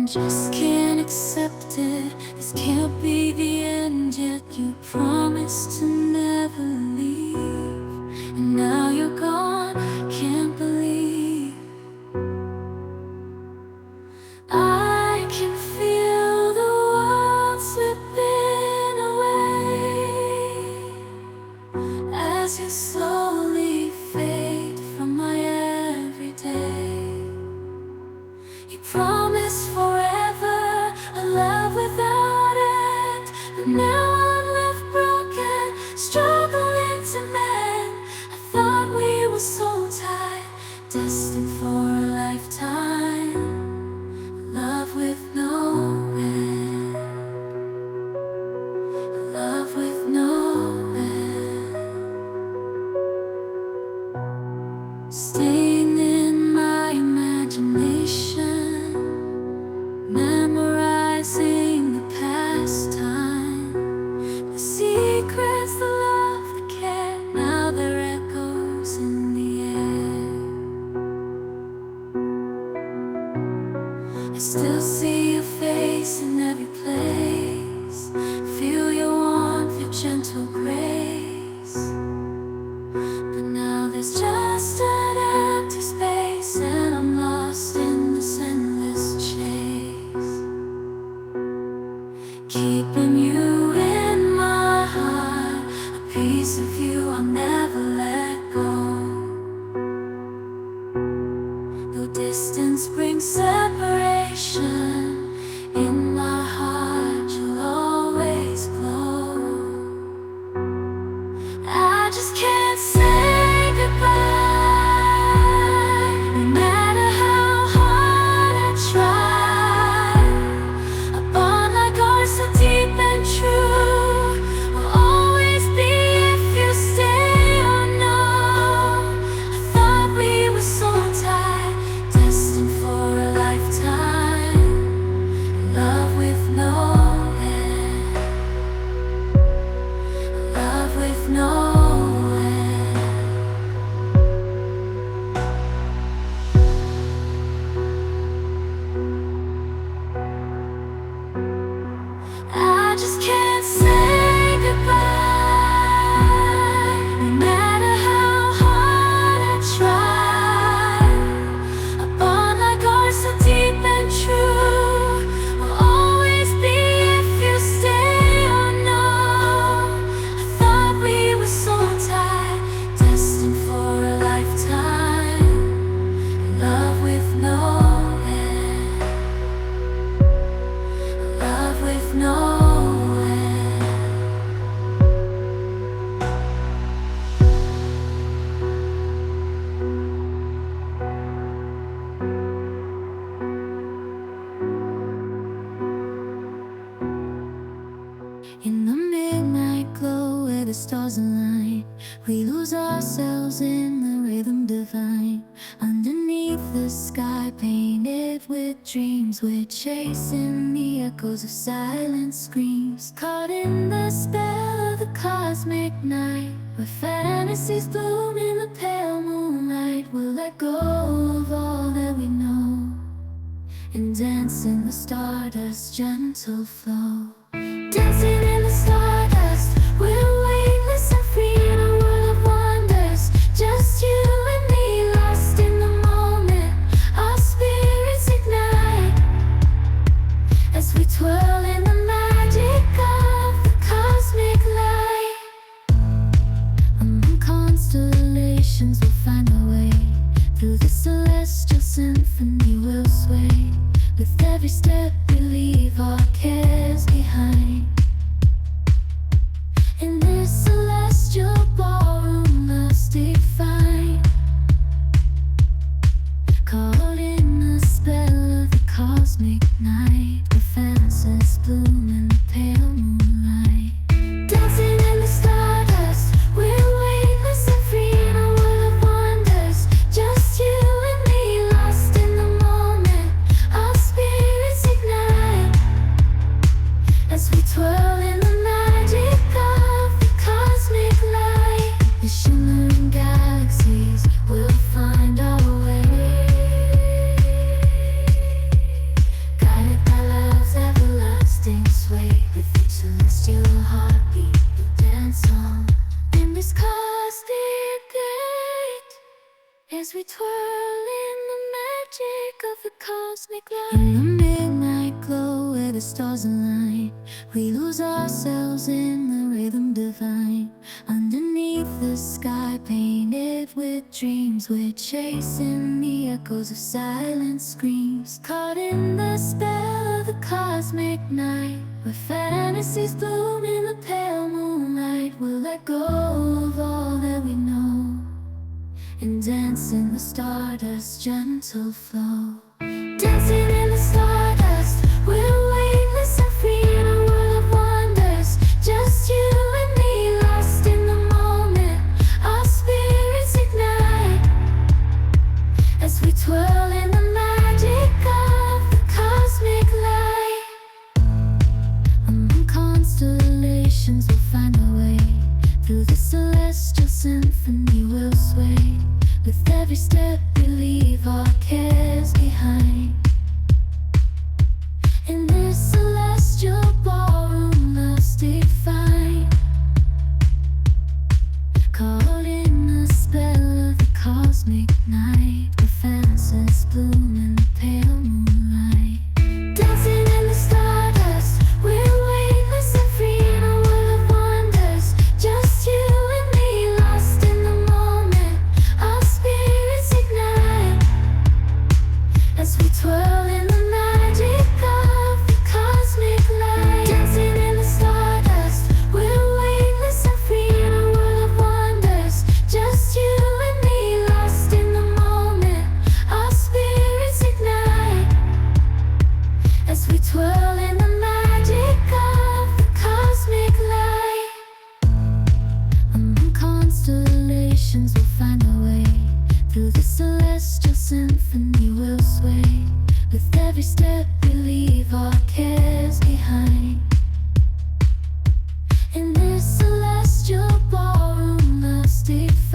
just can't accept it. This can't be the end, yet you promised to never leave. And now you're gone, can't believe. I can feel the world slipping away as you slowly fade from my everyday. You promised forever, a love without end, but now I'm left broken, struggling to mend. I thought we were so tied, destined for a lifetime, love with no end, love with no end. Staying in my imagination, memorizing the past time, the secrets, the love, the care. Now they're echoes in the air. I still see your face in every place, feel your warmth, your gentle grace. But now there's just an empty space, and I'm lost in this endless chase, keeping you in my heart, a piece of you I'll never let go. Though distance brings separation, in my heart you'll always glow. I just can't say goodbye, no matter how hard I try. A bond like ours, so deep and true, will always be if you stay or no. I thought we were so tied, destined for a lifetime, love with no end, love with no end. I just can't say goodbye, no matter how hard I try. A bond like ours, so deep and true, will always be if you stay or no. I thought we were so tied, destined for a lifetime, love with no end, love with no end. In the midnight glow where the stars align, we lose ourselves in the rhythm divine. Underneath the sky painted with dreams, we're chasing the echoes of silent screams, caught in the spell of the cosmic night, where fantasies bloom in the pale moonlight. We'll let go of all that we know and dance in the stardust's gentle flow. Dancing in the stardust, we're weightless and free in a world of wonders. Just you and me, lost in the moment. Our spirits ignite as we twirl in the magic of the cosmic light. Among constellations we'll find our way, through the celestial symphony we'll sway. With every step we leave our cares behind, in this celestial ballroom love's defined, caught in the spell of the cosmic night, where fantasies bloom in the pale moonlight. Dancing in the stardust, we're weightless and free in a world of wonders. Just you and me, lost in the moment. Our spirits ignite as we twirl cosmic light. In the midnight glow where the stars align, we lose ourselves in the rhythm divine. Underneath the sky painted with dreams, we're chasing the echoes of silent screams. Caught in the spell of the cosmic night, where fantasies bloom in the pale moonlight. We'll let go of all that we know and dance in the stardust's gentle flow. Dancing in the stardust, we're weightless and free in a world of wonders. Just you and me, lost in the moment. Our spirits ignite as we twirl in the magic of the cosmic light. Among constellations we'll find our way. Through the celestial symphony we'll sway. With every step we leave our cares behind. In this celestial ballroom love's defined. Caught in the spell of the cosmic night, where fantasies bloom in the pale moonlight. Dancing in the stardust, we're weightless and free in a world of wonders. Just you and me, lost in the moment. Our spirits ignite as we twirl in the magic of the cosmic light. Dancing in the stardust, we're weightless and free in a world of wonders. Just you and me, lost in the moment. Our spirits ignite as we twirl in the magic of the cosmic light. Among constellations we'll find our way. Through the celestial symphony we'll sway. With every step we leave our cares behind. In this celestial ballroom love's defined.